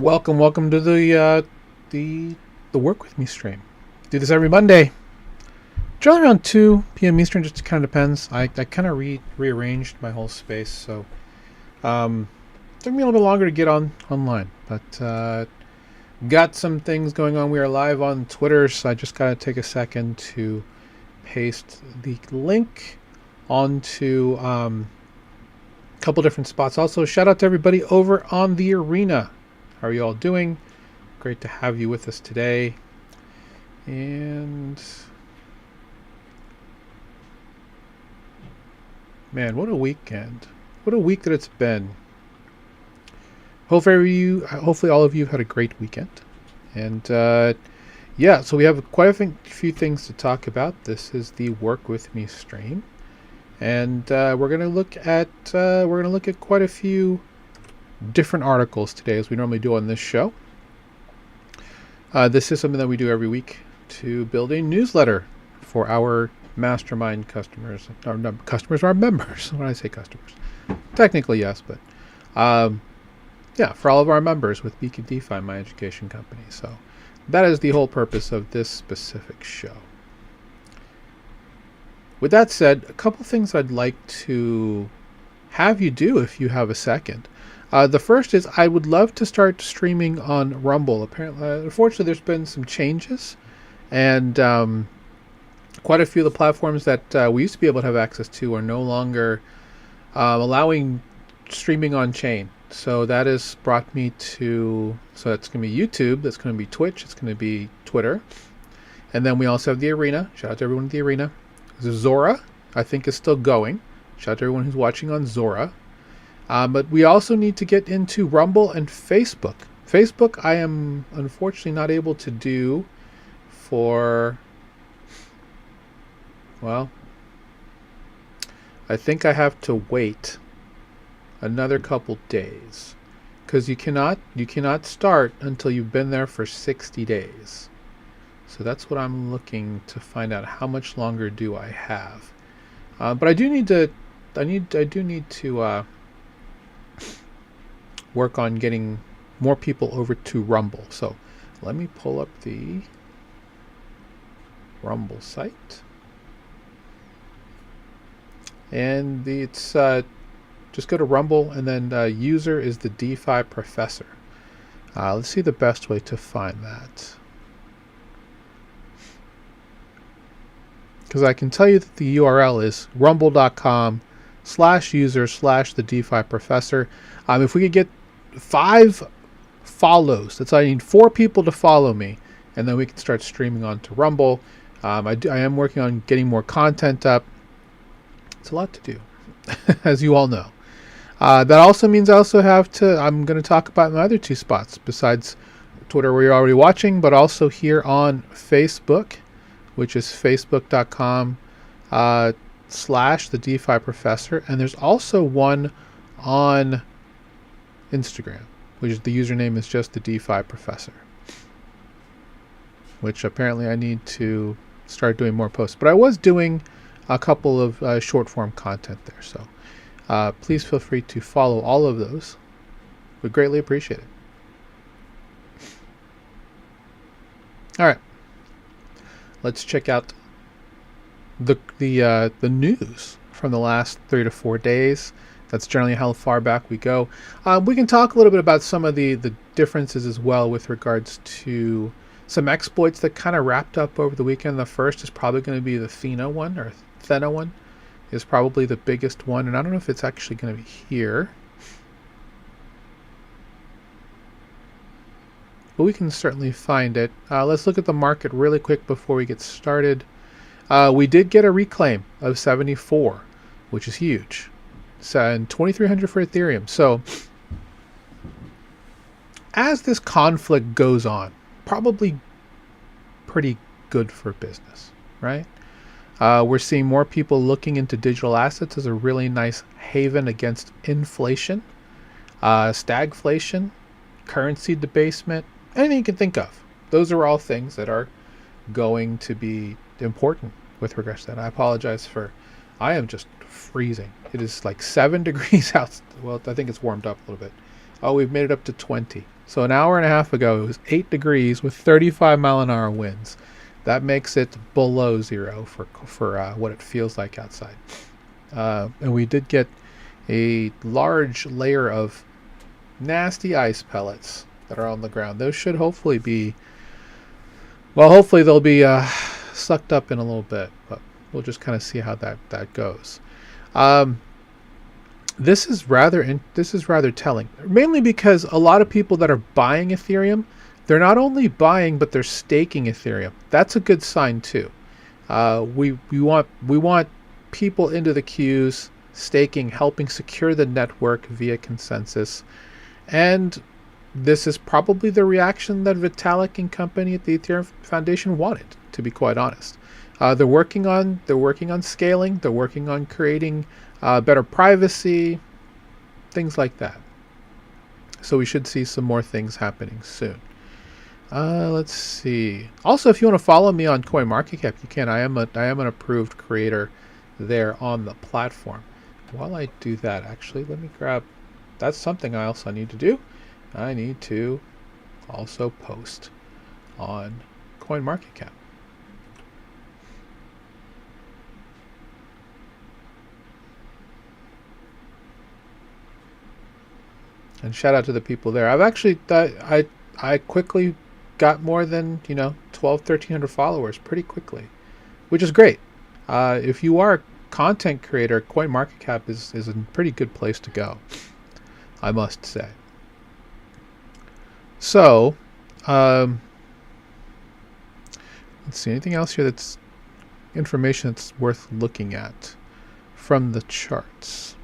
Welcome to the work with me stream. Do this every Monday, generally around 2 p.m. Eastern. Just kind of depends. I kind of rearranged my whole space, so took me a little bit longer to get online. But got some things going on. We are live on Twitter, so I just gotta take a second to paste the link onto a couple different spots. Also, shout out to everybody over on the arena. How are you all doing? Great to have you with us today. And man, what a weekend. What a week that it's been. Hopefully all of you had a great weekend. And yeah, so we have quite a few things to talk about. This is the Work With Me stream. And we're gonna look at quite a few different articles today, as we normally do on this show. This is something that we do every week to build a newsletter for our mastermind customers. Customers are members. When I say customers, technically yes, but yeah, for all of our members with Beacon DeFi, my education company. So that is the whole purpose of this specific show. With that said, a couple things I'd like to have you do if you have a second. The first is I would love to start streaming on Rumble. Apparently, unfortunately, there's been some changes, and quite a few of the platforms that we used to be able to have access to are no longer allowing streaming on chain. So that has brought me to, so that's going to be YouTube, that's going to be Twitch, it's going to be Twitter, and then we also have the arena. Shout out to everyone at the arena. Zora, I think, is still going. Shout out to everyone who's watching on Zora. But we also need to get into Rumble and Facebook. Facebook, I am unfortunately not able to do for, well, I think I have to wait another couple days, because you cannot start until you've been there for 60 days. So that's what I'm looking to find out. How much longer do I have? But I do need to work on getting more people over to Rumble. So let me pull up the Rumble site, and it's just go to Rumble, and then user is the DeFi Professor. Let's see the best way to find that, because I can tell you that the URL is rumble.com/user/the DeFi Professor. If we could get 5 follows, that's all I need. 4 people to follow me, and then we can start streaming onto Rumble. I am working on getting more content up. It's a lot to do, as you all know. That also means I also have to, I'm going to talk about my other 2 spots besides Twitter, where you're already watching, but also here on Facebook, which is facebook.com/the DeFi Professor. And there's also one on Instagram, which is, the username is just the DeFi Professor, which apparently I need to start doing more posts. But I was doing a couple of short form content there, so please feel free to follow all of those. Would greatly appreciate it. All right, let's check out the news from the last 3 to 4 days. That's generally how far back we go. We can talk a little bit about some of the differences as well with regards to some exploits that kind of wrapped up over the weekend. The first is probably going to be the Thena one, or Thena one is probably the biggest one. And I don't know if it's actually going to be here, but we can certainly find it. Let's look at the market really quick before we get started. We did get a reclaim of 74, which is huge. And 2,300 for Ethereum. So as this conflict goes on, probably pretty good for business, right? We're seeing more people looking into digital assets as a really nice haven against inflation, stagflation, currency debasement, anything you can think of. Those are all things that are going to be important with regards to that. I apologize for, I am just freezing. It is like 7 degrees out. Well, I think it's warmed up a little bit Oh, we've made it up to 20. So an hour and a half ago, it was 8 degrees with 35-mile-an-hour winds. That makes it below zero for what it feels like outside. And we did get a large layer of nasty ice pellets that are on the ground. Those should hopefully be, well, hopefully they'll be sucked up in a little bit, but we'll just kind of see how that goes. This is rather telling, mainly because a lot of people that are buying Ethereum, they're not only buying but they're staking Ethereum. That's a good sign too. We want people into the queues, staking, helping secure the network via consensus, and this is probably the reaction that Vitalik and company at the Ethereum Foundation wanted, to be quite honest. They're working on scaling. They're working on creating better privacy, things like that. So we should see some more things happening soon. Let's see. Also, if you want to follow me on CoinMarketCap, you can. I am an approved creator there on the platform. While I do that, actually, let me grab. That's something I also need to do. I need to also post on CoinMarketCap. And shout out to the people there. I've actually I quickly got more than 1,300 followers pretty quickly, which is great. If you are a content creator, CoinMarketCap is a pretty good place to go, I must say. So, let's see, anything else here that's information that's worth looking at from the charts?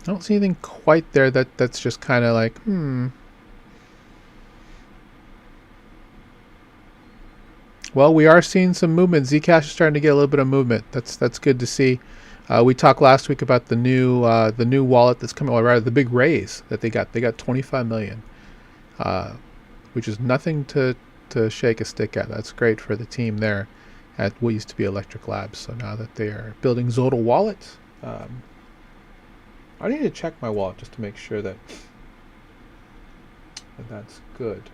I don't see anything quite there that's just kind of like, Well, we are seeing some movement. Zcash is starting to get a little bit of movement. That's good to see. We talked last week about the new wallet that's coming, or rather the big raise that they got. They got 25 million, which is nothing to shake a stick at. That's great for the team there at what used to be Electric Labs. So now that they are building Zodal Wallet, I need to check my wallet just to make sure that that's good.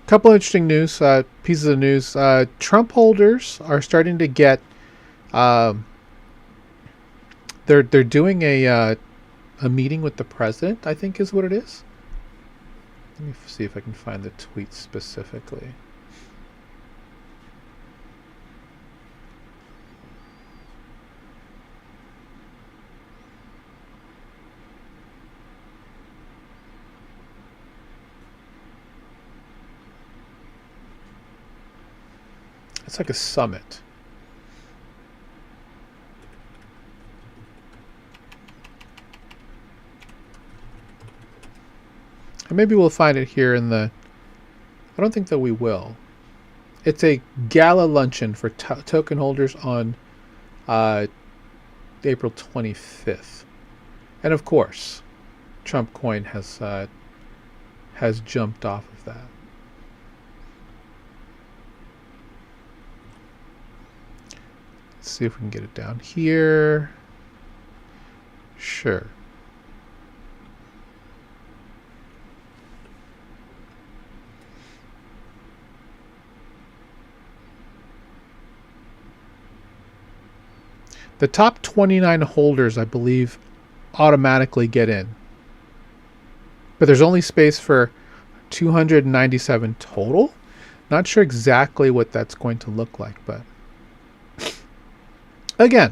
Couple interesting news pieces of news. Trump holders are starting to get. They're doing a meeting with the president, I think is what it is. Let me see if I can find the tweet specifically. It's like a summit. And maybe we'll find it here in the... I don't think that we will. It's a gala luncheon for token holders on April 25th. And of course, Trump coin has jumped off of that. Let's see if we can get it down here. Sure. The top 29 holders, I believe, automatically get in. But there's only space for 297 total. Not sure exactly what that's going to look like, but again,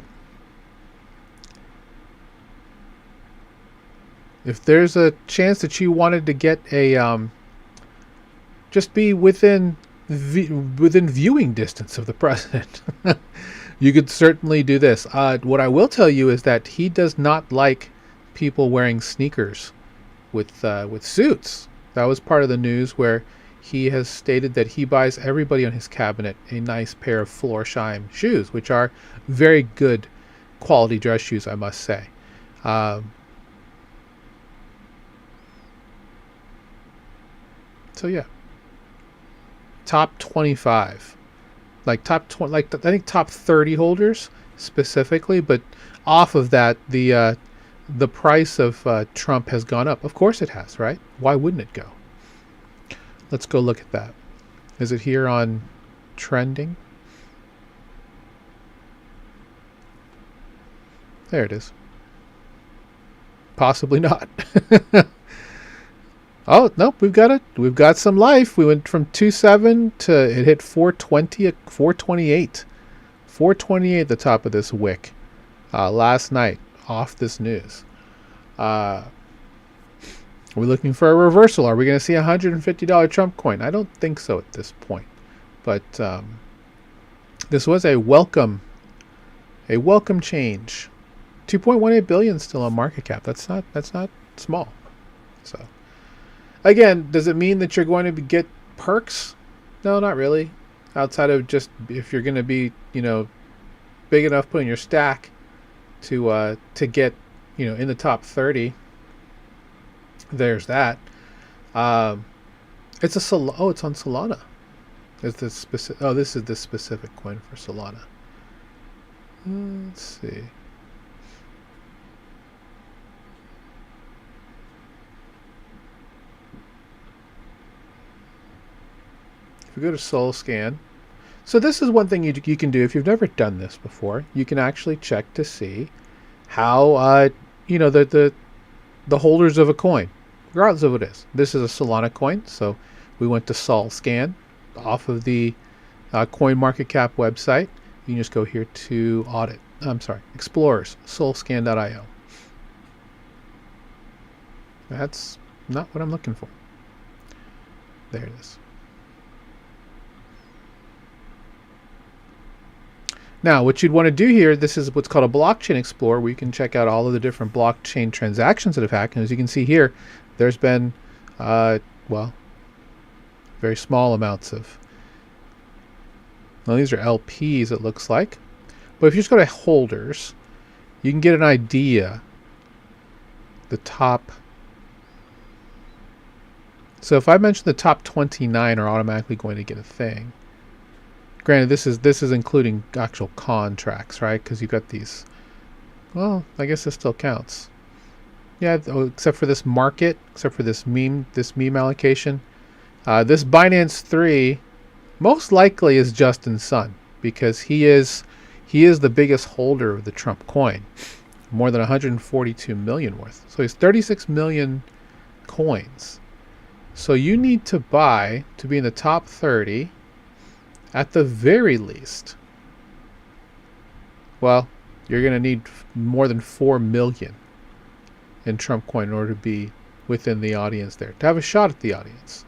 if there's a chance that you wanted to get a just be within viewing distance of the president, you could certainly do this. What I will tell you is that he does not like people wearing sneakers with suits. That was part of the news, where he has stated that he buys everybody on his cabinet a nice pair of Florsheim shoes, which are very good quality dress shoes, I must say. So yeah, top 25, like top 20, like I think top 30 holders specifically, but off of that, the price of Trump has gone up. Of course it has, right? Why wouldn't it go? Let's go look at that. Is it here on trending? There it is. Possibly not. Oh, nope, we've got it. We've got some life. We went from 2.7 to it hit 420, 428. 428 at the top of this wick last night off this news. Are we looking for a reversal? Are we going to see a $150 Trump coin? I don't think so at this point. But this was a welcome change. 2.18 billion still on market cap. That's not small. So again, does it mean that you're going to get perks? No, not really. Outside of just if you're going to be, big enough put in your stack to get, in the top 30. There's that. It's it's on Solana. Is this specific? Oh, this is the specific coin for Solana. Let's see. If we go to Sol Scan, so this is one thing you can do if you've never done this before. You can actually check to see how the holders of a coin, regardless of what it is. This is a Solana coin, so we went to Sol Scan off of the CoinMarketCap website. You can just go here to audit. Explorers, solscan.io. That's not what I'm looking for. There it is. Now, what you'd want to do here, this is what's called a blockchain explorer, where you can check out all of the different blockchain transactions that have happened. As you can see here, there's been, very small amounts of, well, these are LPs, it looks like. But if you just go to holders, you can get an idea. The top. So if I mention the top 29 are automatically going to get a thing. Granted, this is including actual contracts, right? Because you've got these. Well, I guess this still counts. Yeah, except for this market, except for this meme allocation. This Binance 3 most likely is Justin Sun, because he is the biggest holder of the Trump coin, more than 142 million worth. So he's 36 million coins. So you need to buy to be in the top 30. At the very least, well, you're going to need more than 4 million in Trump coin in order to be within the audience there, to have a shot at the audience.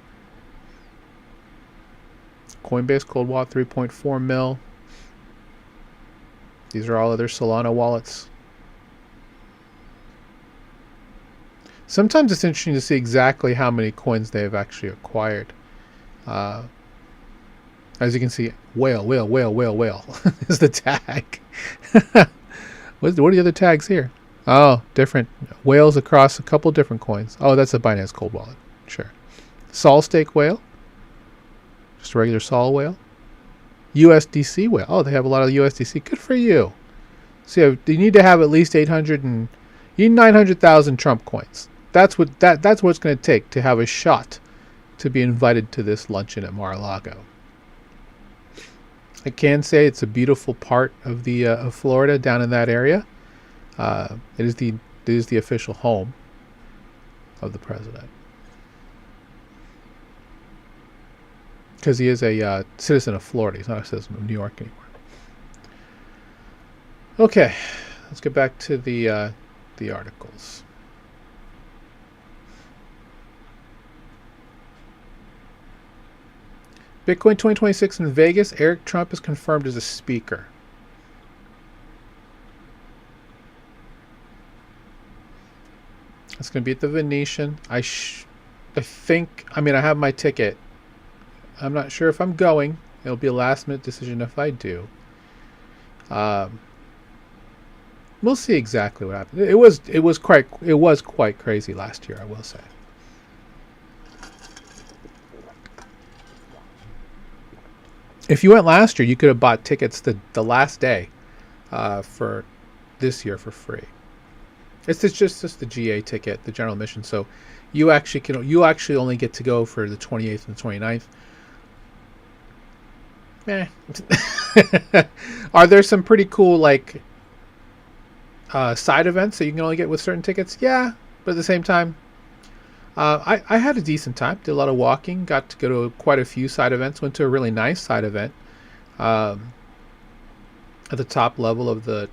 Coinbase Cold Wallet 3.4 mil. These are all other Solana wallets. Sometimes it's interesting to see exactly how many coins they have actually acquired. As you can see, whale is the tag. What are the other tags here? Oh, different whales across a couple different coins. Oh, that's a Binance Cold Wallet. Sure. Sol Stake whale. Just a regular Sol whale. USDC whale. Oh, they have a lot of USDC. Good for you. So you need to have at least 900,000 Trump coins. That's what it's going to take to have a shot to be invited to this luncheon at Mar-a-Lago. I can say it's a beautiful part of the of Florida, down in that area. It is the official home of the president, because he is a citizen of Florida. He's not a citizen of New York anymore. Okay, let's get back to the articles. Bitcoin 2026 in Vegas. Eric Trump is confirmed as a speaker. It's going to be at the Venetian. I think, I have my ticket. I'm not sure if I'm going. It'll be a last minute decision if I do. We'll see exactly what happens. It was quite crazy last year, I will say. If you went last year, you could have bought tickets the last day for this year for free. It's just the GA ticket, the general admission. So you actually only get to go for the 28th and the 29th. Are there some pretty cool like side events that you can only get with certain tickets? Yeah, but at the same time, I had a decent time. Did a lot of walking. Got to go to quite a few side events. Went to a really nice side event at the top level of the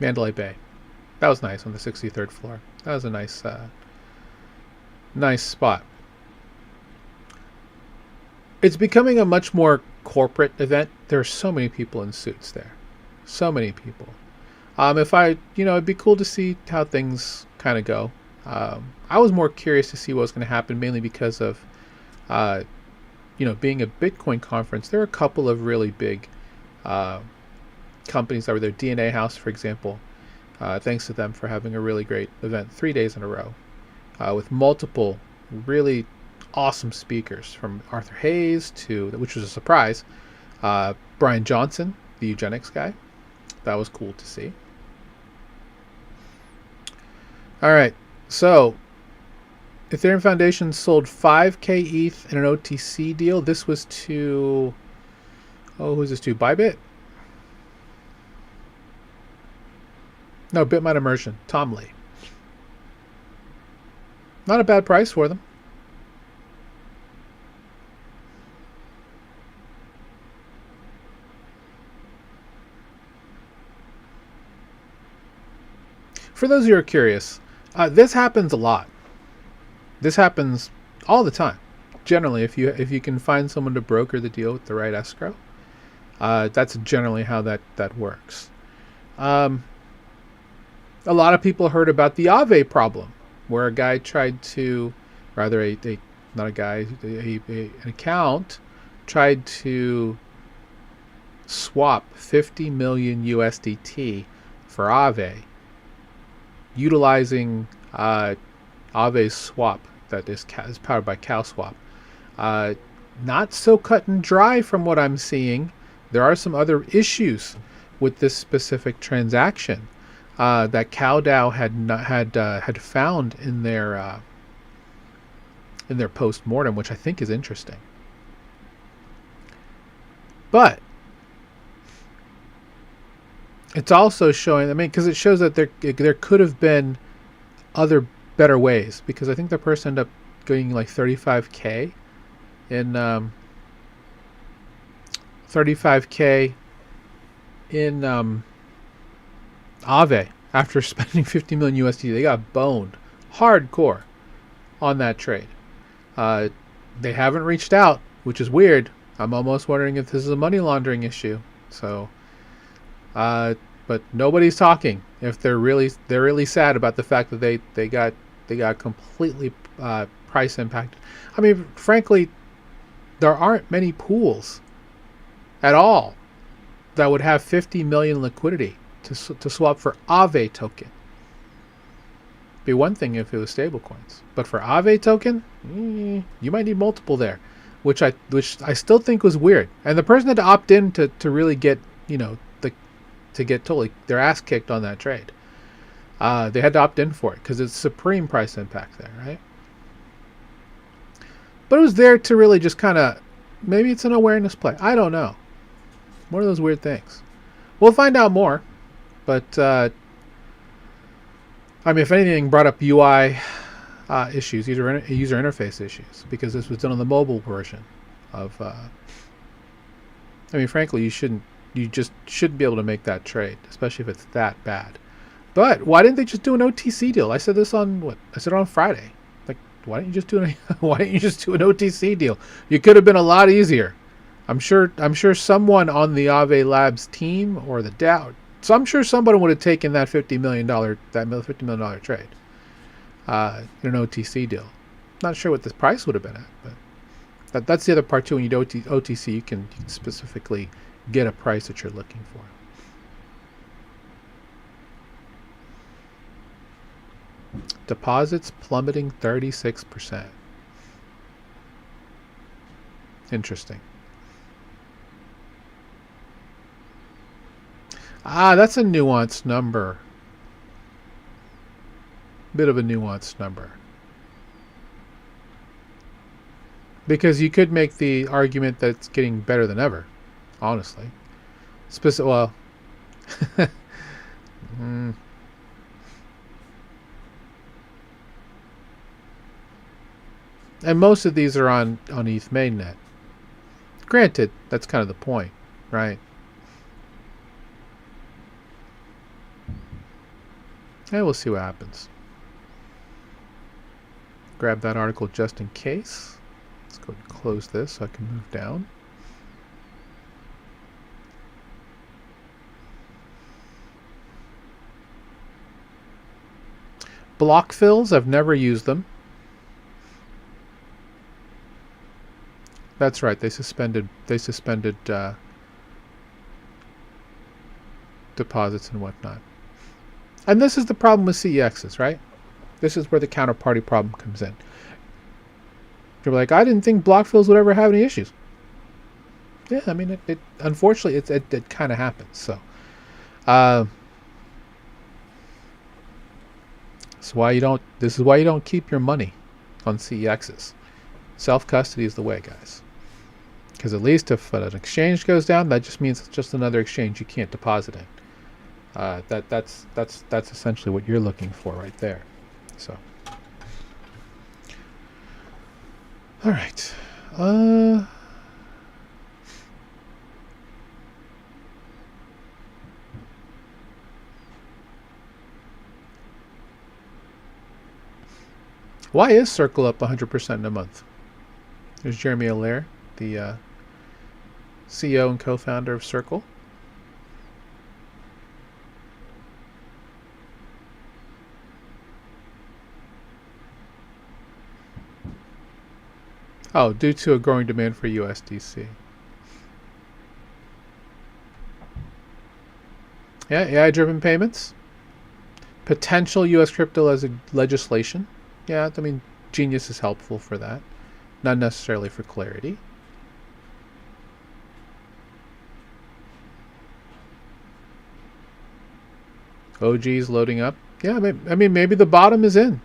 Mandalay Bay. That was nice on the 63rd floor. That was a nice spot. It's becoming a much more corporate event. There are so many people in suits there. So many people. It'd be cool to see how things kind of go. I was more curious to see what was going to happen, mainly because of, being a Bitcoin conference. There were a couple of really big companies that were there. DNA House, for example. Thanks to them for having a really great event 3 days in a row with multiple really awesome speakers, from Arthur Hayes which was a surprise, Brian Johnson, the eugenics guy. That was cool to see. All right, so Ethereum Foundation sold 5K ETH in an OTC deal. This was to, who's this to? Bybit? No, Bitmine Immersion. Tom Lee. Not a bad price for them. For those who are curious, this happens a lot. This happens all the time. Generally, if you can find someone to broker the deal with the right escrow, that's generally how that works. A lot of people heard about the Aave problem, where a guy tried to, rather an account tried to swap 50 million USDT for Aave, utilizing Aave's swap that is powered by CowSwap. Not so cut and dry from what I'm seeing. There are some other issues with this specific transaction that CowDAO had found in their post-mortem, which I think is interesting. But it's also showing, because it shows that there could have been other better ways, because I think the person ended up getting like 35K in Aave after spending 50 million USD. They got boned hardcore on that trade. They haven't reached out, which is weird. I'm almost wondering if this is a money laundering issue. So, but nobody's talking. If they're really sad about the fact that they got completely price impacted. I mean, frankly, there aren't many pools at all that would have 50 million liquidity to swap for Aave token. Be one thing if it was stablecoins, but for Aave token, you might need multiple there, which I still think was weird. And the person had to opt in to really get to get totally their ass kicked on that trade. They had to opt in for it because it's supreme price impact there, right? But it was there to really just kind of, maybe it's an awareness play. I don't know. One of those weird things. We'll find out more. But, if anything, brought up UI issues, user interface issues, because this was done on the mobile version of, frankly, you just shouldn't be able to make that trade, especially if it's that bad. But why didn't they just do an OTC deal? I said this on Friday. Like, why didn't you just do an OTC deal? You could have been a lot easier. I'm sure someone on the Aave Labs team or the DAO, so I'm sure somebody would have taken that $50 million trade in an OTC deal. Not sure what the price would have been at, but that's the other part too. When you do OTC, you can specifically get a price that you're looking for. Deposits plummeting 36%. Interesting. That's a nuanced number. Bit of a nuanced number. Because you could make the argument that it's getting better than ever, honestly. Well, mm, and most of these are on ETH mainnet. Granted, that's kind of the point, right? And we'll see what happens. Grab that article just in case. Let's go ahead and close this so I can move down. Block fills, I've never used them. That's right, they suspended deposits and whatnot. And this is the problem with CEXs, right? This is where the counterparty problem comes in. You're like, I didn't think block fills would ever have any issues. Yeah, I mean, it unfortunately, it kind of happens. So, this is why you don't keep your money on CEXs. Self-custody is the way, guys. Because at least if an exchange goes down, that just means it's just another exchange you can't deposit in. That's essentially what you're looking for right there. So, all right. Why is Circle up 100% in a month? There's Jeremy Allaire, the CEO and co-founder of Circle. Oh, due to a growing demand for USDC. Yeah, AI-driven payments. Potential U.S. crypto as a legislation. Yeah, I mean, Genius is helpful for that. Not necessarily for clarity. OG's loading up. Yeah, I mean, maybe the bottom is in.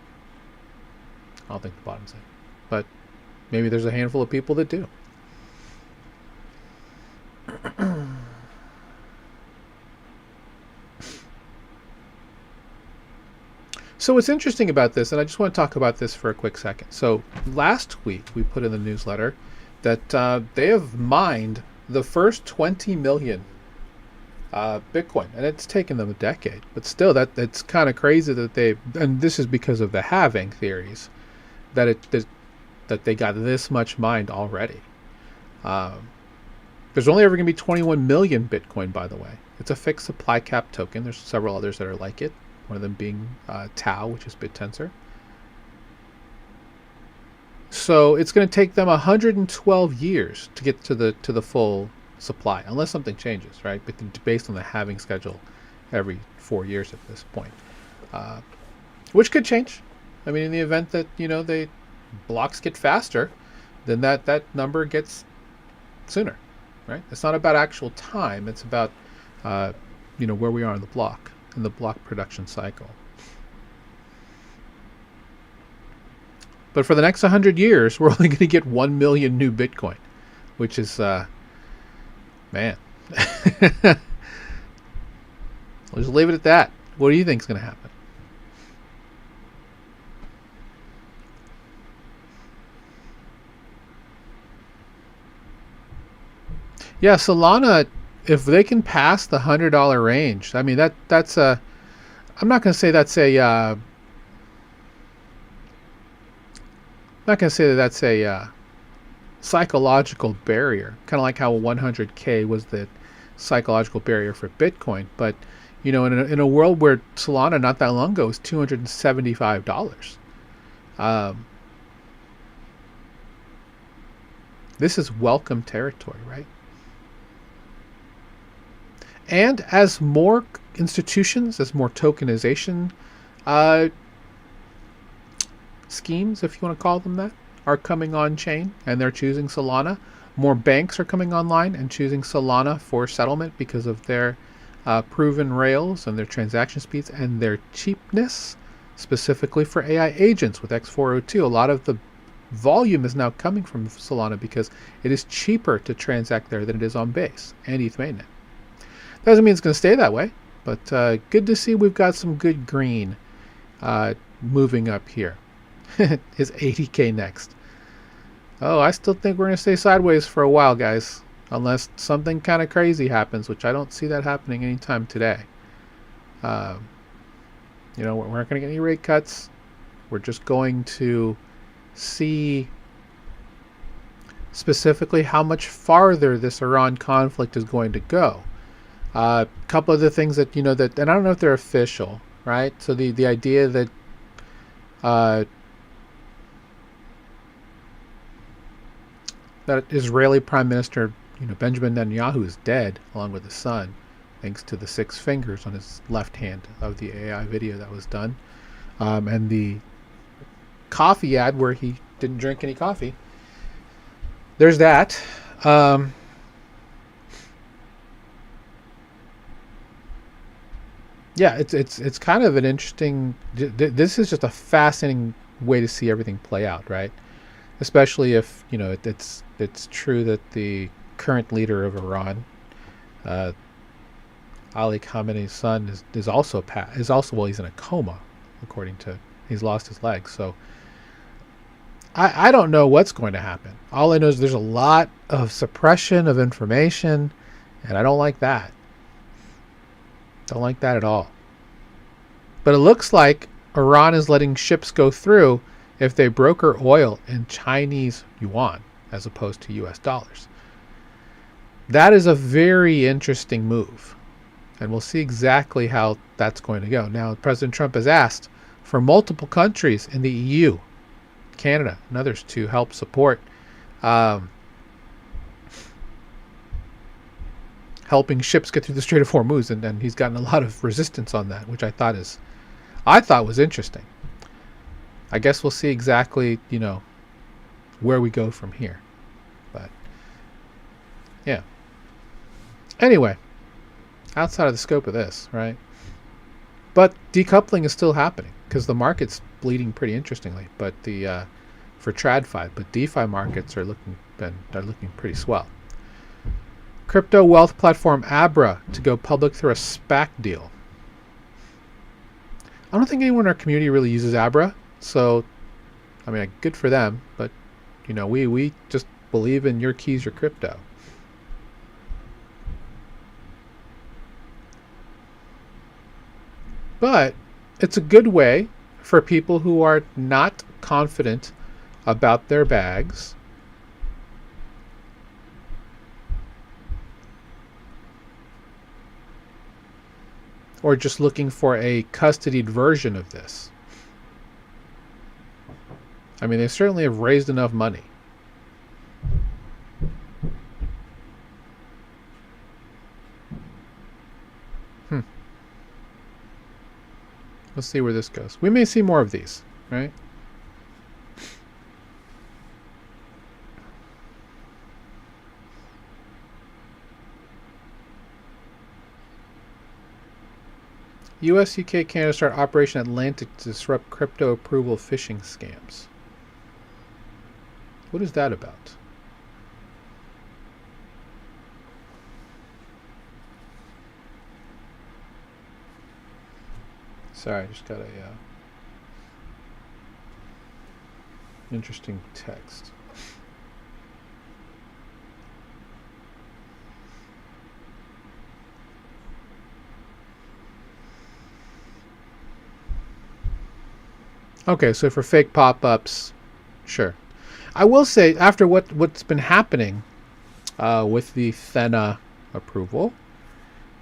I don't think the bottom's in. But maybe there's a handful of people that do. So what's interesting about this, and I just want to talk about this for a quick second. So last week we put in the newsletter that they have mined the first 20 million Bitcoin, and it's taken them a decade. But still, it's kind of crazy that and this is because of the halving theories, that they got this much mined already. There's only ever going to be 21 million Bitcoin, by the way. It's a fixed supply cap token. There's several others that are like it. One of them being Tau, which is BitTensor. So it's going to take them 112 years to get to the full supply, unless something changes, right? But based on the halving schedule, every 4 years at this point, which could change. I mean, in the event that the blocks get faster, then that number gets sooner, right? It's not about actual time. It's about where we are in the block. In the block production cycle. But for the next 100 years, we're only going to get 1 million new Bitcoin, which is, man. I'll just leave it at that. What do you think is going to happen? Yeah, Solana, if they can pass the $100 range, I mean that's a. I'm not going to say that's a. I'm not going to say that that's a psychological barrier. Kind of like how 100K was the psychological barrier for Bitcoin, but in a world where Solana not that long ago was $275. This is welcome territory, right? And as more institutions, as more tokenization schemes, if you want to call them that, are coming on chain and they're choosing Solana. More banks are coming online and choosing Solana for settlement because of their proven rails and their transaction speeds and their cheapness, specifically for AI agents with X402. A lot of the volume is now coming from Solana because it is cheaper to transact there than it is on Base and ETH mainnet. Doesn't mean it's going to stay that way, but good to see we've got some good green moving up here. Is 80K next? Oh, I still think we're going to stay sideways for a while, guys. Unless something kind of crazy happens, which I don't see that happening anytime today. We're not going to get any rate cuts. We're just going to see specifically how much farther this Iran conflict is going to go. A couple of the things that, and I don't know if they're official, right? So the idea that that Israeli Prime Minister, Benjamin Netanyahu is dead, along with his son, thanks to the 6 fingers on his left hand of the AI video that was done, and the coffee ad where he didn't drink any coffee. There's that. Yeah, it's kind of an interesting. This is just a fascinating way to see everything play out, right? Especially if it's true that the current leader of Iran, Ali Khamenei's son, is also he's in a coma, according to he's lost his leg. So I don't know what's going to happen. All I know is there's a lot of suppression of information, and I don't like that. Don't like that at all. But it looks like Iran is letting ships go through if they broker oil in Chinese yuan as opposed to US dollars. That is a very interesting move. And we'll see exactly how that's going to go. Now, President Trump has asked for multiple countries in the EU, Canada, and others to help support helping ships get through the Strait of Hormuz, and he's gotten a lot of resistance on that, which I thought was interesting. I guess we'll see exactly, where we go from here. But yeah. Anyway, outside of the scope of this, right? But decoupling is still happening because the market's bleeding pretty interestingly. But for TradFi, but DeFi markets are looking pretty swell. Crypto wealth platform Abra to go public through a SPAC deal. I don't think anyone in our community really uses Abra, so I mean, good for them. But we just believe in your keys, your crypto. But it's a good way for people who are not confident about their bags or just looking for a custodied version of this. I mean, they certainly have raised enough money. Let's see where this goes. We may see more of these, right? US, UK, Canada start Operation Atlantic to disrupt crypto approval phishing scams. What is that about? Sorry, I just got a interesting text. Okay, so for fake pop-ups, sure. I will say, after what's been happening with the Thena approval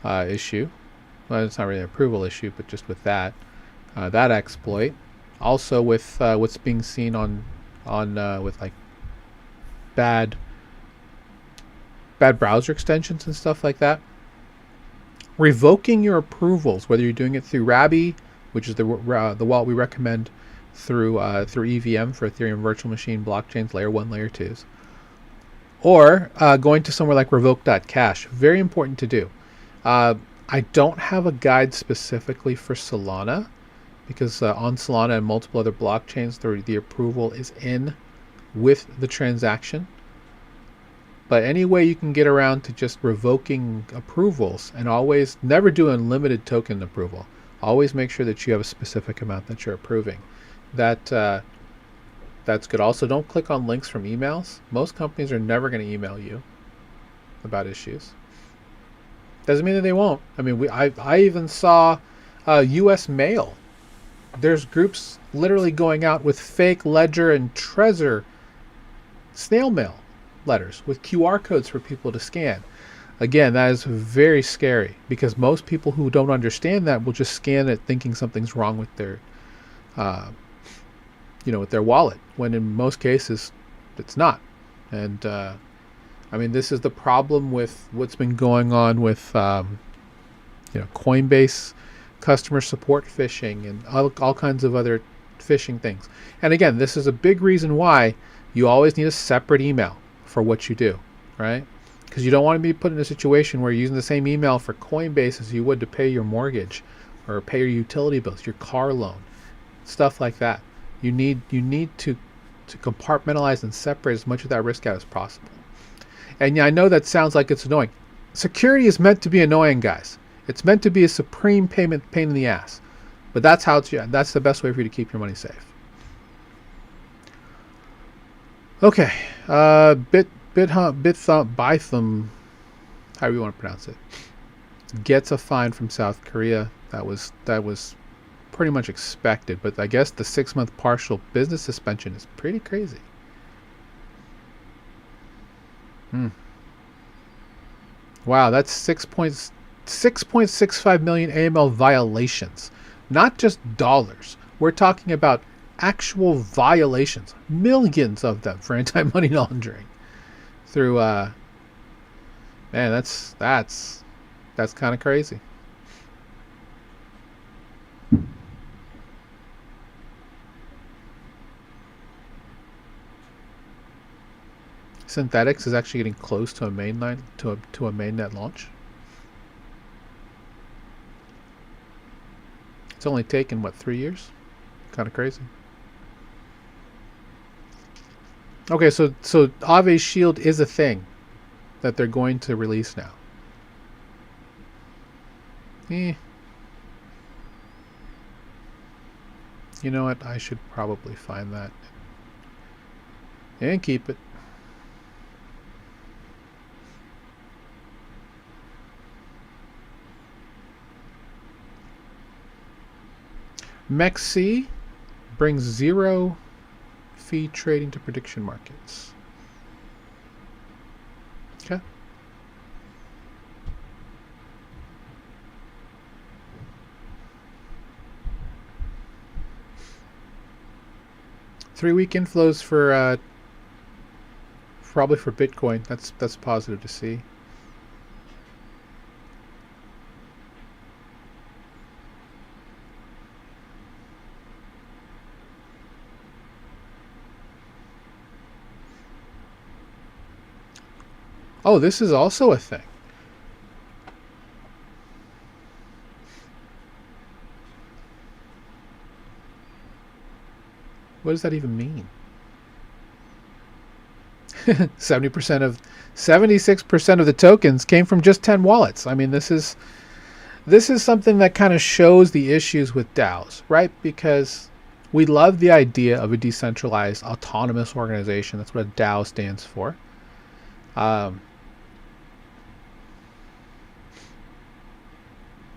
issue, well, it's not really an approval issue, but just with that exploit, also with what's being seen on with like bad browser extensions and stuff like that, revoking your approvals, whether you're doing it through Rabby, which is the wallet we recommend through EVM for Ethereum virtual machine blockchains, layer 1, layer 2s. Or going to somewhere like revoke.cash. Very important to do. I don't have a guide specifically for Solana, because on Solana and multiple other blockchains, the approval is in with the transaction. But any way you can get around to just revoking approvals, and always never do unlimited token approval. Always make sure that you have a specific amount that you're approving. That's good. Also, don't click on links from emails. Most companies are never going to email you about issues. Doesn't mean that they won't. I mean, I even saw U.S. mail. There's groups literally going out with fake Ledger and Trezor snail mail letters with QR codes for people to scan. Again, that is very scary, because most people who don't understand that will just scan it thinking something's wrong with their with their wallet, when in most cases it's not. And I mean, this is the problem with what's been going on with Coinbase customer support phishing and all kinds of other phishing things. And again, this is a big reason why you always need a separate email for what you do, right? Because you don't want to be put in a situation where you're using the same email for Coinbase as you would to pay your mortgage or pay your utility bills, your car loan, stuff like that. You need to compartmentalize and separate as much of that risk out as possible. And yeah, I know that sounds like it's annoying. Security is meant to be annoying, guys. It's meant to be a supreme pain in the ass. But that's the best way for you to keep your money safe. Okay, Bytham, however you want to pronounce it, gets a fine from South Korea. That was pretty much expected, but I guess the 6-month partial business suspension is pretty crazy. Wow, that's 6.65 million AML violations, not just dollars. We're talking about actual violations, millions of them, for anti-money laundering through man, that's kind of crazy. Synthetics is actually getting close to a mainnet launch. It's only taken, what, 3 years? Kind of crazy. Okay, so Aave Shield is a thing that they're going to release now. You know what? I should probably find that and keep it. MEXC brings 0 fee trading to prediction markets. Okay. Three-week inflows for probably for Bitcoin. That's positive to see. Oh, this is also a thing. What does that even mean? 76% of the tokens came from just 10 wallets. I mean, this is something that kind of shows the issues with DAOs, right? Because we love the idea of a decentralized autonomous organization. That's what a DAO stands for.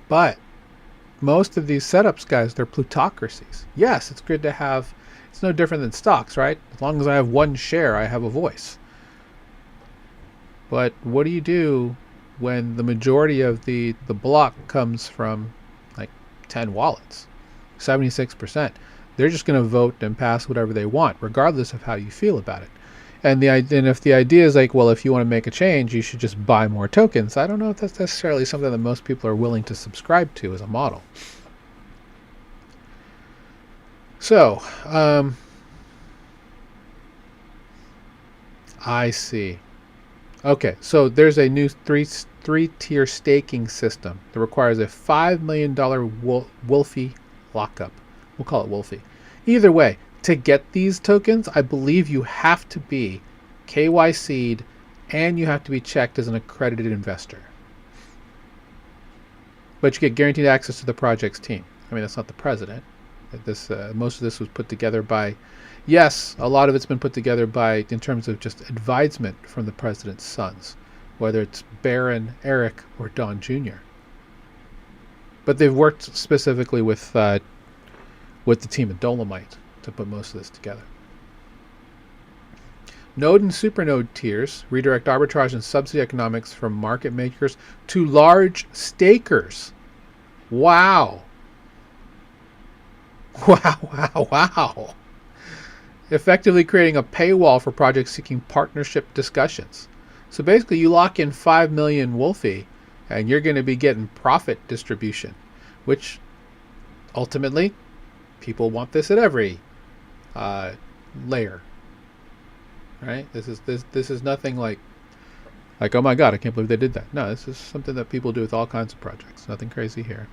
But most of these setups, guys, they're plutocracies. Yes, it's good to have, it's no different than stocks, right? As long as I have one share, I have a voice. But what do you do when the majority of the block comes from like 10 wallets? 76%. They're just going to vote and pass whatever they want, regardless of how you feel about it. And if the idea is like, well, if you want to make a change, you should just buy more tokens. I don't know if that's necessarily something that most people are willing to subscribe to as a model. So, I see. Okay, so there's a new three-tier staking system that requires a $5 million Wolfie lockup. We'll call it Wolfie. Either way, to get these tokens, I believe you have to be KYC'd and you have to be checked as an accredited investor. But you get guaranteed access to the project's team. I mean, that's not the president. Most of this was put together by, yes, a lot of it's been put together by, in terms of just advisement from the president's sons, whether it's Barron, Eric, or Don Jr. But they've worked specifically with the team at Dolomite to put most of this together. Node and supernode tiers redirect arbitrage and subsidy economics from market makers to large stakers. Wow. Wow. Effectively creating a paywall for projects seeking partnership discussions. So basically you lock in 5 million Wolfie and you're going to be getting profit distribution, which ultimately people want this at every layer. Right? This is nothing like, oh my god, I can't believe they did that. No, this is something that people do with all kinds of projects. Nothing crazy here.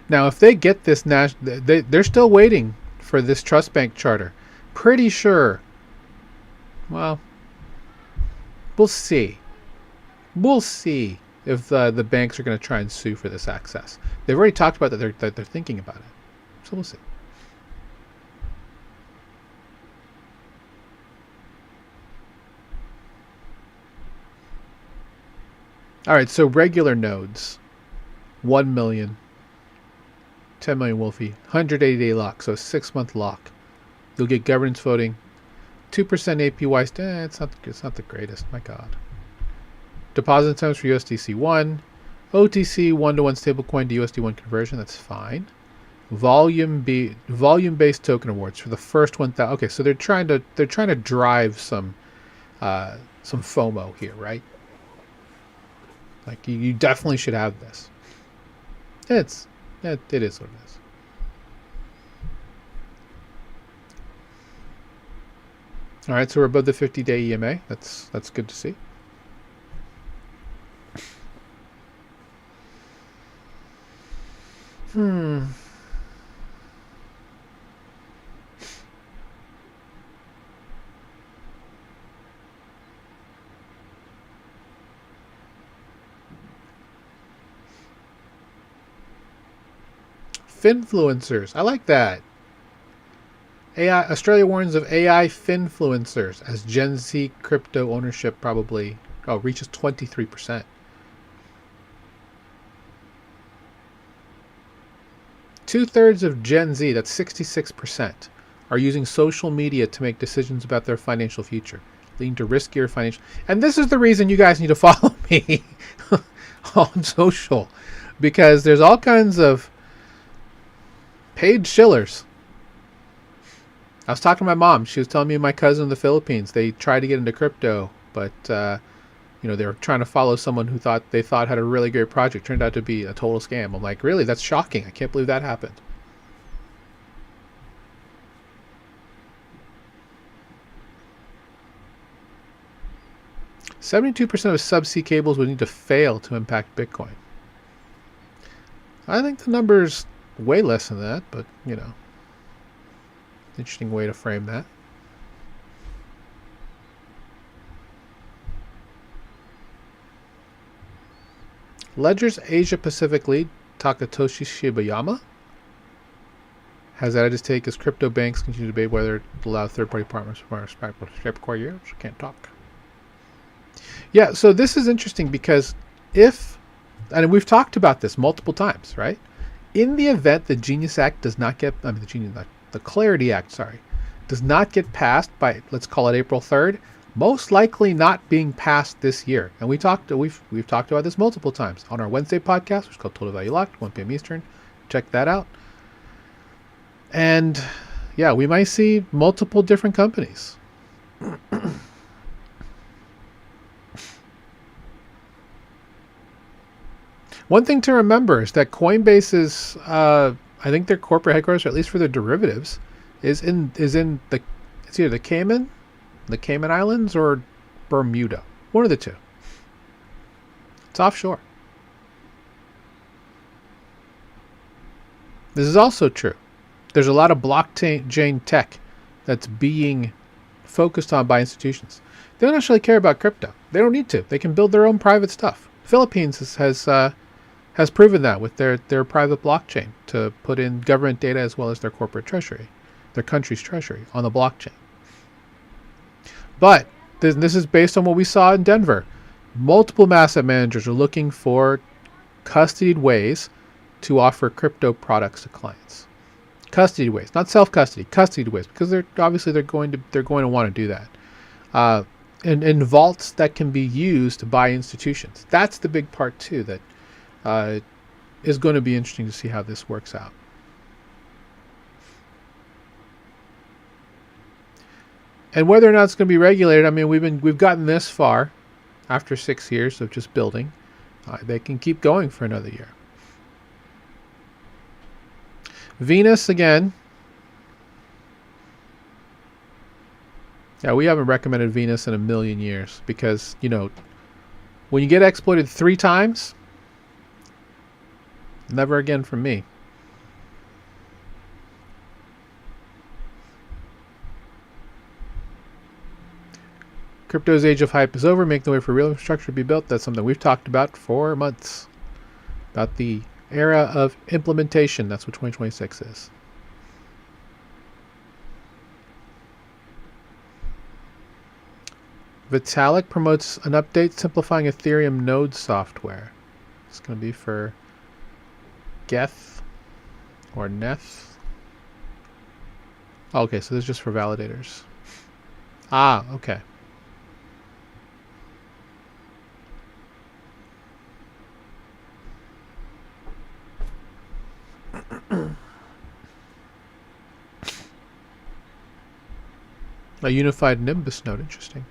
Now, if they get this, they're still waiting for this trust bank charter. Pretty sure. Well, we'll see. We'll see if the banks are going to try and sue for this access. They've already talked about that they're thinking about it. So we'll see. All right, so regular nodes, 1 million. 10 million Wolfie, 180-day lock, so a 6-month lock. You'll get governance voting, 2% APY. It's not the greatest. My God. Deposit times for USDC1, OTC 1-to-1 stablecoin to USD1 conversion. That's fine. Volume-based token awards for the first 1,000. Okay, so they're trying to drive some FOMO here, right? Like you definitely should have this. It is what it is. All right, so we're above the 50-day EMA. That's good to see. Finfluencers. I like that. Australia warns of AI finfluencers as Gen Z crypto ownership probably reaches 23%. 2/3 of Gen Z, that's 66%, are using social media to make decisions about their financial future, leading to riskier financial. And this is the reason you guys need to follow me on social, because there's all kinds of paid shillers. I was talking to my mom. She was telling me my cousin in the Philippines, they tried to get into crypto, but they were trying to follow someone who they thought had a really great project. Turned out to be a total scam. I'm like, really? That's shocking. I can't believe that happened. "72% of subsea cables would need to fail to impact Bitcoin." I think the number's way less than that, but interesting way to frame that. Ledger's Asia Pacific lead, Takatoshi Shibayama, has added his take as crypto banks continue to debate whether to allow third-party partners from our respective core years. Can't talk. Yeah, so this is interesting because and we've talked about this multiple times, right? In the event the Genius Act does not get, the Clarity Act, does not get passed by, let's call it April 3rd, most likely not being passed this year. And we've talked about this multiple times on our Wednesday podcast, which is called Total Value Locked, 1 p.m. Eastern. Check that out. And yeah, we might see multiple different companies. One thing to remember is that Coinbase is, I think their corporate headquarters, or at least for their derivatives, is in the, it's either the Cayman Islands or Bermuda. One of the two. It's offshore. This is also true. There's a lot of blockchain tech that's being focused on by institutions. They don't actually care about crypto. They don't need to. They can build their own private stuff. Philippines has proven that with their private blockchain to put in government data as well as their corporate treasury, their country's treasury on the blockchain. But this is based on what we saw in Denver. Multiple asset managers are looking for custodied ways to offer crypto products to clients. Custody ways, not self-custody, custody ways, because they're going to want to do that. And vaults that can be used by institutions. That's the big part too that is going to be interesting to see how this works out. And whether or not it's going to be regulated, I mean, we've gotten this far after 6 years of just building. They can keep going for another year. Venus again. Yeah, we haven't recommended Venus in a million years because, you know, when you get exploited 3 times, never again from me. Crypto's age of hype is over. Make the way for real infrastructure to be built. That's something we've talked about for months. About the era of implementation. That's what 2026 is. Vitalik promotes an update simplifying Ethereum node software. It's going to be for Geth or Neth. Oh, okay, so this is just for validators. Ah, okay. A unified Nimbus node, interesting.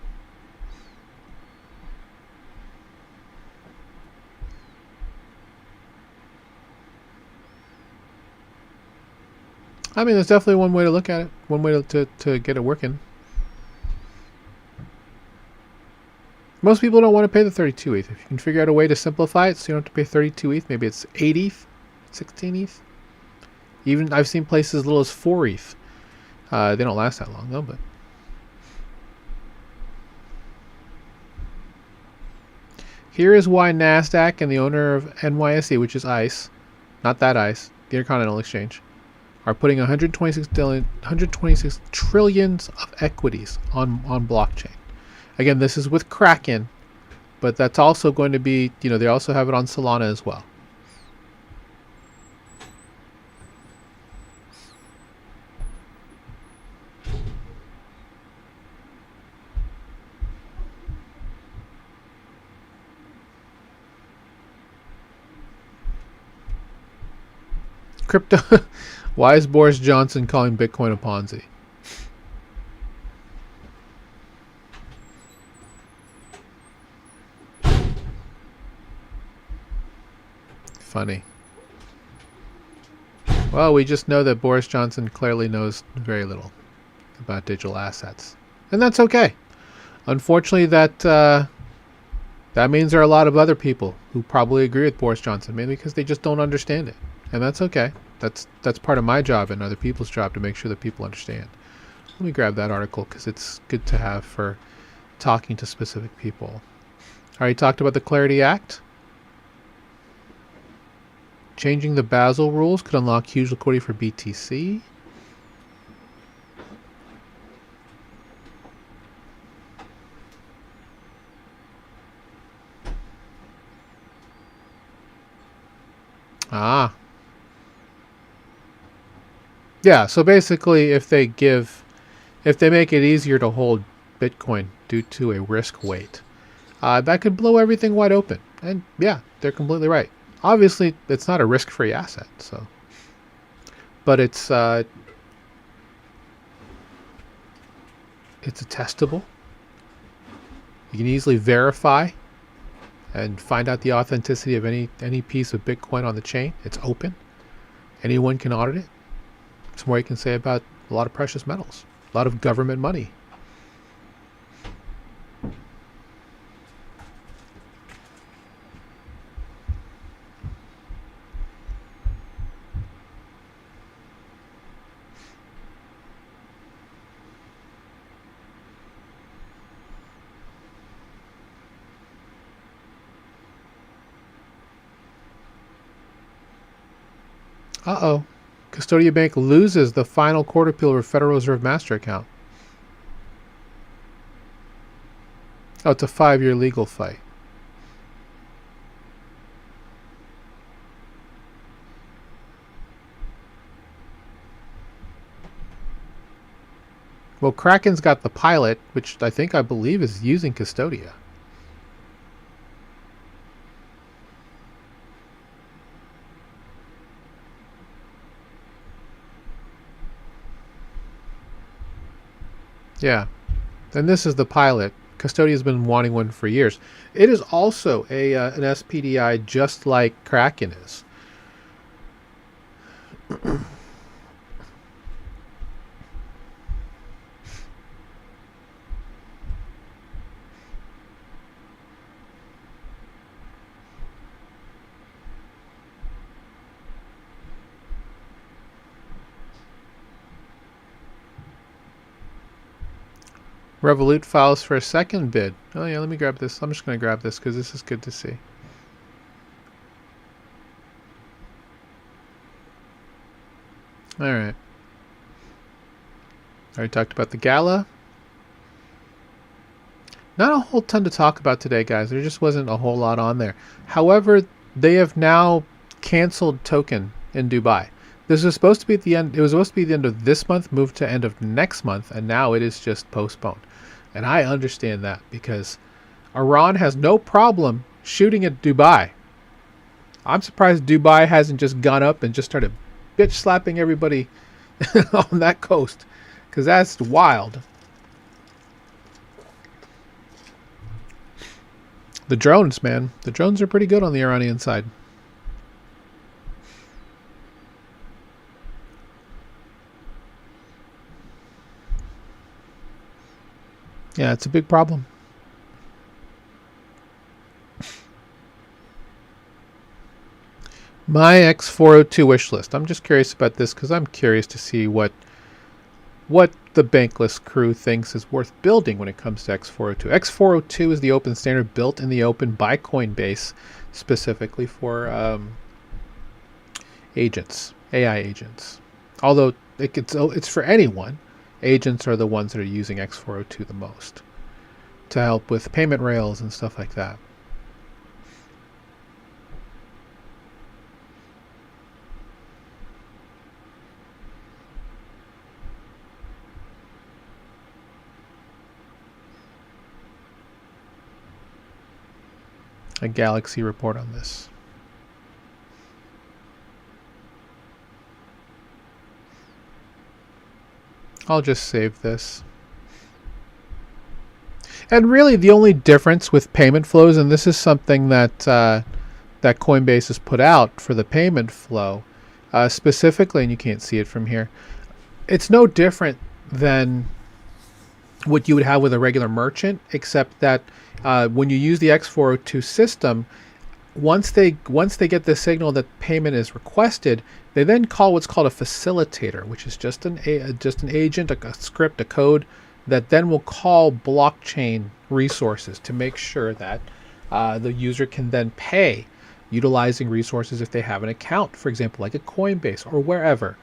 I mean, there's definitely one way to look at it. One way to get it working. Most people don't want to pay the 32 ETH. If you can figure out a way to simplify it so you don't have to pay 32 ETH, maybe it's 8 ETH, 16 ETH. Even I've seen places as little as 4 ETH. They don't last that long though, but. Here is why NASDAQ and the owner of NYSE, which is ICE, not that ICE, the Intercontinental Exchange, are putting 126 trillions of equities on blockchain. Again, this is with Kraken, but that's also going to be, you know, they also have it on Solana as well. Crypto. Why is Boris Johnson calling Bitcoin a Ponzi? Funny. Well, we just know that Boris Johnson clearly knows very little about digital assets. And that's okay. Unfortunately, that means there are a lot of other people who probably agree with Boris Johnson, maybe because they just don't understand it. And that's okay. That's part of my job and other people's job to make sure that people understand. Let me grab that article because it's good to have for talking to specific people. Already talked about the Clarity Act. Changing the Basel rules could unlock huge liquidity for BTC. Ah. Yeah, so basically if they make it easier to hold Bitcoin due to a risk weight, that could blow everything wide open. And yeah, they're completely right. Obviously, it's not a risk-free asset, so, but it's a testable. You can easily verify and find out the authenticity of any piece of Bitcoin on the chain. It's open. Anyone can audit it. It's more you can say about a lot of precious metals, a lot of government money. Uh-oh. Custodia Bank loses the final court appeal over Federal Reserve master account. Oh, it's a 5-year legal fight. Well, Kraken's got the pilot, which I believe is using Custodia. Yeah. And this is the pilot. Custodia has been wanting one for years. It is also an SPDI just like Kraken is. Revolut files for a second bid. Oh yeah, let me grab this. I'm just going to grab this because this is good to see. All right. Already talked about the gala. Not a whole ton to talk about today, guys. There just wasn't a whole lot on there. However, they have now canceled token in Dubai. This was supposed to be at the end. It was supposed to be the end of this month, moved to end of next month, and now it is just postponed. And I understand that because Iran has no problem shooting at Dubai. I'm surprised Dubai hasn't just gone up and just started bitch slapping everybody on that coast, because that's wild. The drones, man. The drones are pretty good on the Iranian side. Yeah, it's a big problem. My X402 wish list. I'm just curious about this because I'm curious to see what the Bankless crew thinks is worth building when it comes to X402. X402 is the open standard built in the open by Coinbase specifically for agents, AI agents. Although it's for anyone. Agents are the ones that are using X402 the most to help with payment rails and stuff like that. A Galaxy report on this. I'll just save this. And really the only difference with payment flows, and this is something that that Coinbase has put out for the payment flow, specifically, and you can't see it from here, it's no different than what you would have with a regular merchant, except that when you use the X402 system, once they get the signal that payment is requested, they then call what's called a facilitator, which is just an agent, a script, a code that then will call blockchain resources to make sure that the user can then pay utilizing resources if they have an account, for example, like a Coinbase or wherever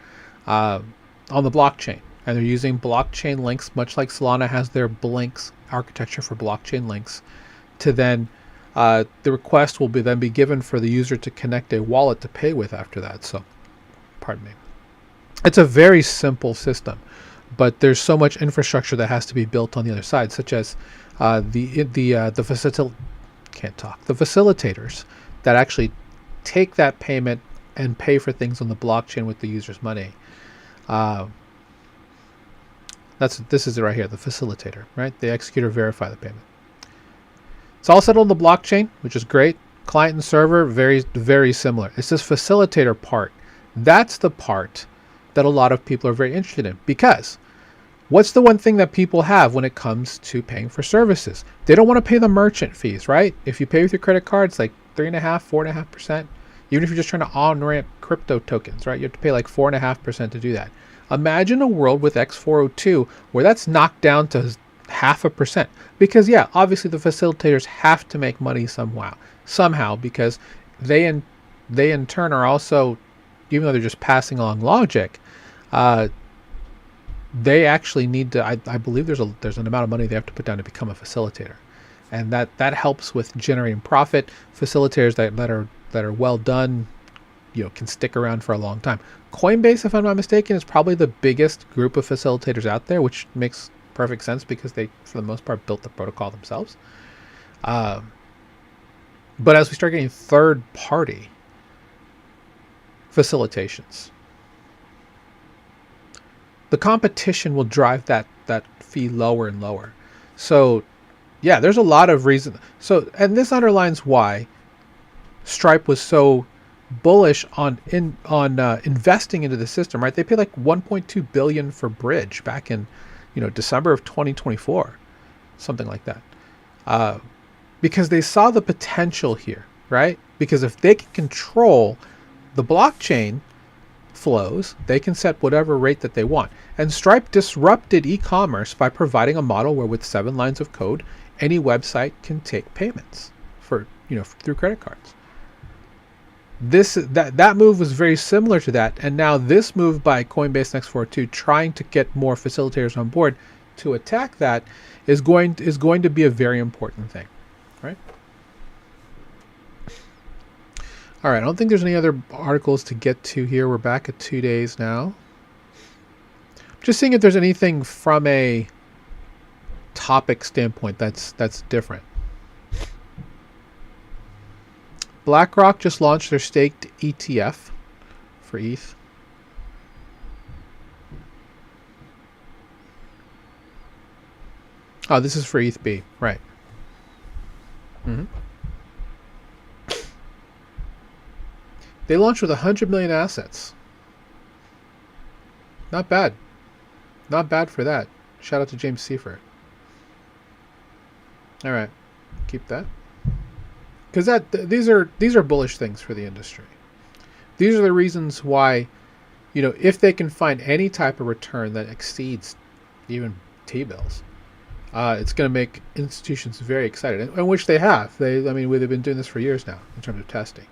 on the blockchain. And they're using blockchain links, much like Solana has their Blinks architecture for blockchain links, to then the request will then be given for the user to connect a wallet to pay with after that. So, pardon me. It's a very simple system, but there's so much infrastructure that has to be built on the other side, such as the facilitators that actually take that payment and pay for things on the blockchain with the user's money. This is it right here, the facilitator, right? The executor verify the payment. It's all settled on the blockchain, which is great. Client and server, very, very similar. It's this facilitator part. That's the part that a lot of people are very interested in, because what's the one thing that people have when it comes to paying for services? They don't want to pay the merchant fees, right? If you pay with your credit card, it's like 3.5%, 4.5%. Even if you're just trying to on-ramp crypto tokens, right? You have to pay like 4.5% to do that. Imagine a world with X402 where that's knocked down to 0.5%. Because yeah, obviously the facilitators have to make money somehow, because they in turn are also, even though they're just passing along logic, they actually need to. I believe there's an amount of money they have to put down to become a facilitator, and that helps with generating profit. Facilitators that are well done, can stick around for a long time. Coinbase, if I'm not mistaken, is probably the biggest group of facilitators out there, which makes perfect sense because they, for the most part, built the protocol themselves. But as we start getting third-party facilitations, the competition will drive that fee lower and lower. So, yeah, there's a lot of reason. So, and this underlines why Stripe was so bullish on investing into the system, right? They paid like 1.2 billion for Bridge back in, December of 2024, something like that, because they saw the potential here, right? Because if they can control the blockchain flows, they can set whatever rate that they want. And Stripe disrupted e-commerce by providing a model where with 7 lines of code, any website can take payments for, through credit cards. That move was very similar to that, and now this move by Coinbase and X402 trying to get more facilitators on board to attack that is going to be a very important thing, right? All right, I don't think there's any other articles to get to here. We're back at 2 days now. Just seeing if there's anything from a topic standpoint that's different. BlackRock just launched their staked ETF for ETH. Oh, this is for ETHB, right. They launched with 100 million assets. Not bad. Not bad for that. Shout out to James Seifert. All right, keep that. Because these are bullish things for the industry. These are the reasons why, if they can find any type of return that exceeds even T-bills, it's going to make institutions very excited, and which they have. They've been doing this for years now in terms of testing.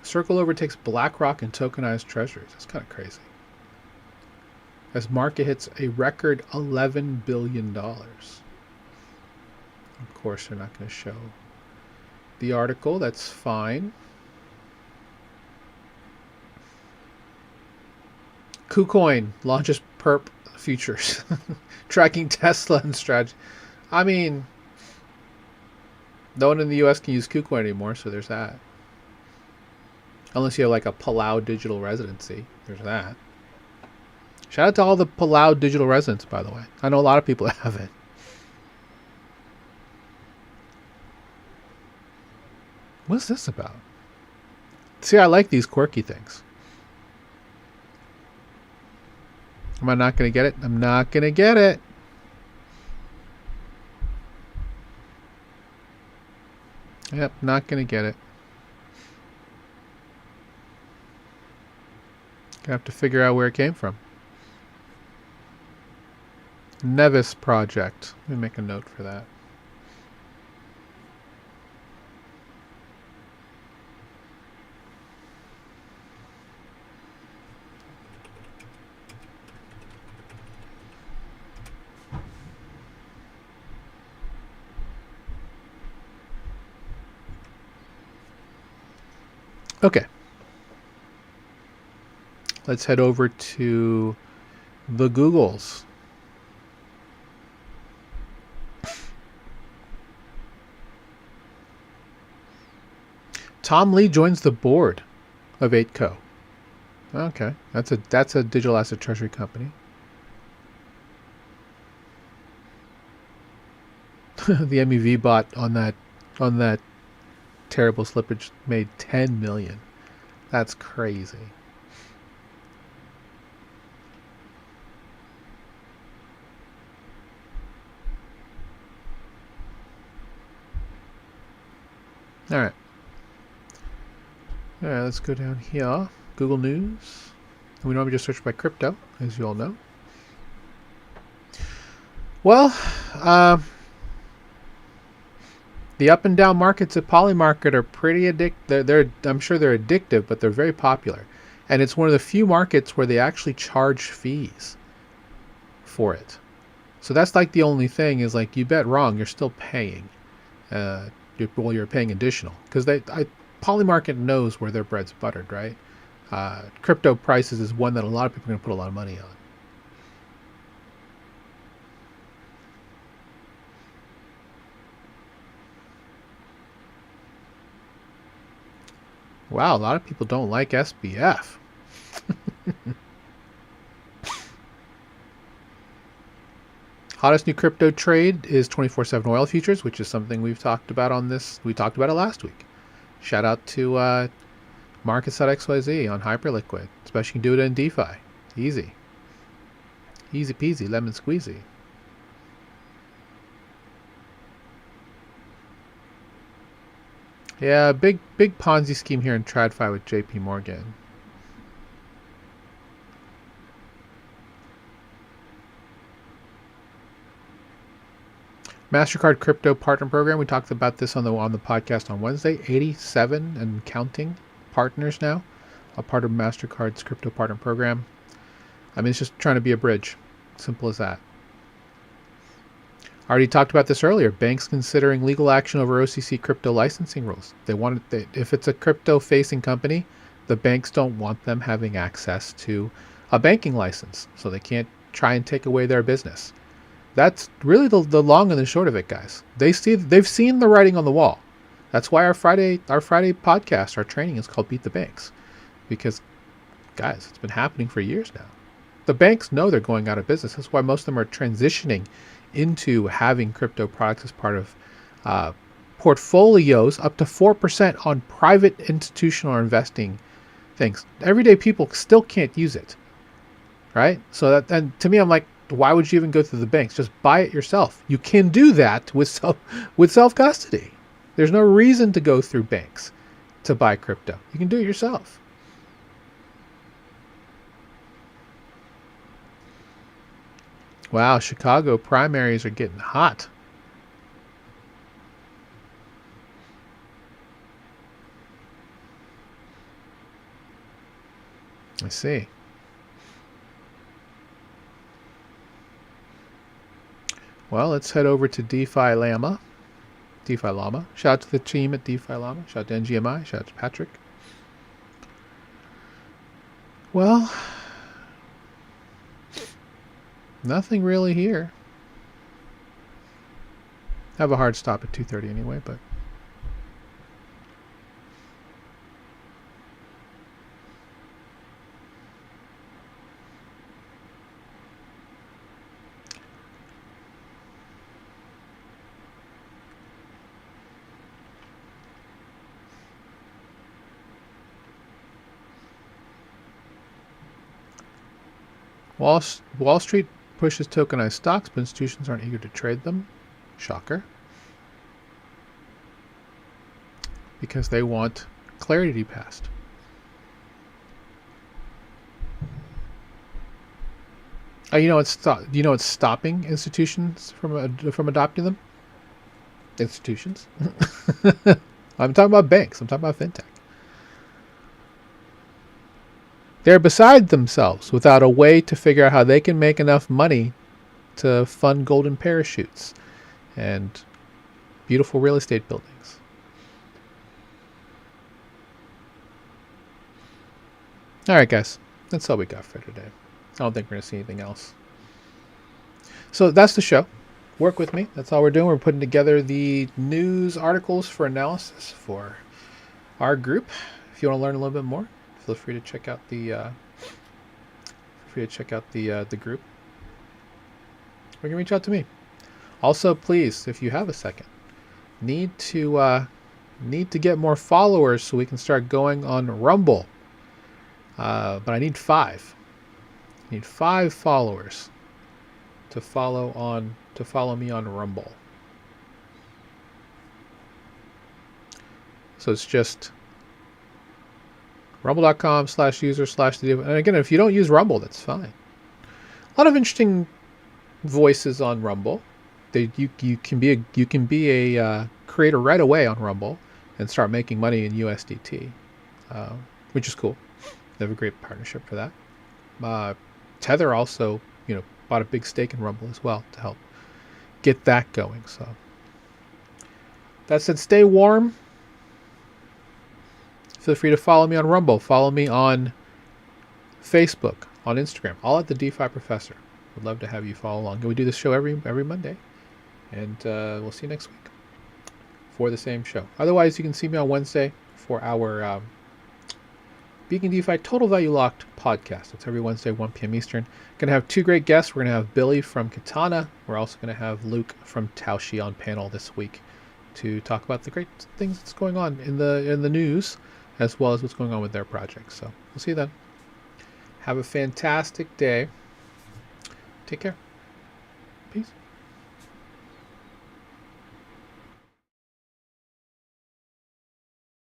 Circle overtakes BlackRock and tokenized treasuries. That's kind of crazy. As market hits a record $11 billion. Of course, they're not going to show the article. That's fine. KuCoin launches perp futures, tracking Tesla and strategy. No one in the U.S. can use KuCoin anymore, so there's that. Unless you have like a Palau digital residency. There's that. Shout out to all the Palau digital residents, by the way. I know a lot of people have it. What's this about? See, I like these quirky things. Am I not going to get it? I'm not going to get it. Yep, not going to get it. Gonna have to figure out where it came from. Nevis project. Let me make a note for that. Okay. Let's head over to the Googles. Tom Lee joins the board of 8Co. Okay, that's a digital asset treasury company. The MEV bot on that terrible slippage made 10 million. That's crazy. All right. All right, let's go down here. Google News. We normally just search by crypto, as you all know. Well, the up and down markets at Polymarket are pretty addictive. I'm sure they're addictive, but they're very popular. And it's one of the few markets where they actually charge fees for it. So that's like the only thing is like you bet wrong, you're still paying. You're paying additional because Polymarket knows where their bread's buttered, right? Crypto prices is one that a lot of people are going to put a lot of money on. Wow, a lot of people don't like SBF. Hottest new crypto trade is 24/7 oil futures, which is something we've talked about on this. We talked about it last week. Shout out to Markets.xyz on Hyperliquid. Especially you can do it in DeFi. Easy. Easy peasy, lemon squeezy. Yeah, big Ponzi scheme here in TradFi with JP Morgan. MasterCard Crypto Partner Program. We talked about this on the podcast on Wednesday. 87 and counting partners now, a part of MasterCard's Crypto Partner Program. I mean, it's just trying to be a bridge. Simple as that. I already talked about this earlier. Banks considering legal action over OCC crypto licensing rules. If it's a crypto-facing company, the banks don't want them having access to a banking license, so they can't try and take away their business. That's really the long and the short of it, guys. They've seen the writing on the wall. That's why our Friday podcast, our training is called Beat the Banks, because guys, it's been happening for years now. The banks know they're going out of business. That's why most of them are transitioning into having crypto products as part of portfolios up to 4% on private institutional investing things. Everyday people still can't use it, right? So and to me, I'm like, why would you even go through the banks? Just buy it yourself. You can do that with self custody. There's no reason to go through banks to buy crypto. You can do it yourself. Wow, Chicago primaries are getting hot. I see. Well, let's head over to DeFi Llama. DeFi Llama. Shout out to the team at DeFi Llama. Shout out to NGMI. Shout out to Patrick. Well, nothing really here. Have a hard stop at 2:30 anyway, but Wall Street pushes tokenized stocks, but institutions aren't eager to trade them. Shocker. Because they want clarity to be passed. You know what's stopping institutions from adopting them? Institutions. I'm talking about banks. I'm talking about fintech. They're beside themselves without a way to figure out how they can make enough money to fund golden parachutes and beautiful real estate buildings. All right, guys. That's all we got for today. I don't think we're going to see anything else. So that's the show. Work with me. That's all we're doing. We're putting together the news articles for analysis for our group. If you want to learn a little bit more, feel free to check out the the group. Or you can reach out to me. Also, please, if you have a second, need to get more followers so we can start going on Rumble. But I need 5. I need 5 followers to follow me on Rumble. So it's just rumble.com/user/the. And again, if you don't use Rumble, that's fine. A lot of interesting voices on Rumble. You can be a creator right away on Rumble and start making money in USDT, which is cool. They have a great partnership for that. Tether also, bought a big stake in Rumble as well to help get that going. So that said, stay warm. Feel free to follow me on Rumble. Follow me on Facebook, on Instagram, all at the DeFi Professor. Would love to have you follow along. We do this show every Monday, and we'll see you next week for the same show. Otherwise, you can see me on Wednesday for our Beacon DeFi Total Value Locked podcast. It's every Wednesday, 1 p.m. Eastern. Going to have 2 great guests. We're going to have Billy from Katana. We're also going to have Luke from Taoshi on panel this week to talk about the great things that's going on in the news, as well as what's going on with their projects. So we'll see you then. Have a fantastic day. Take care. Peace.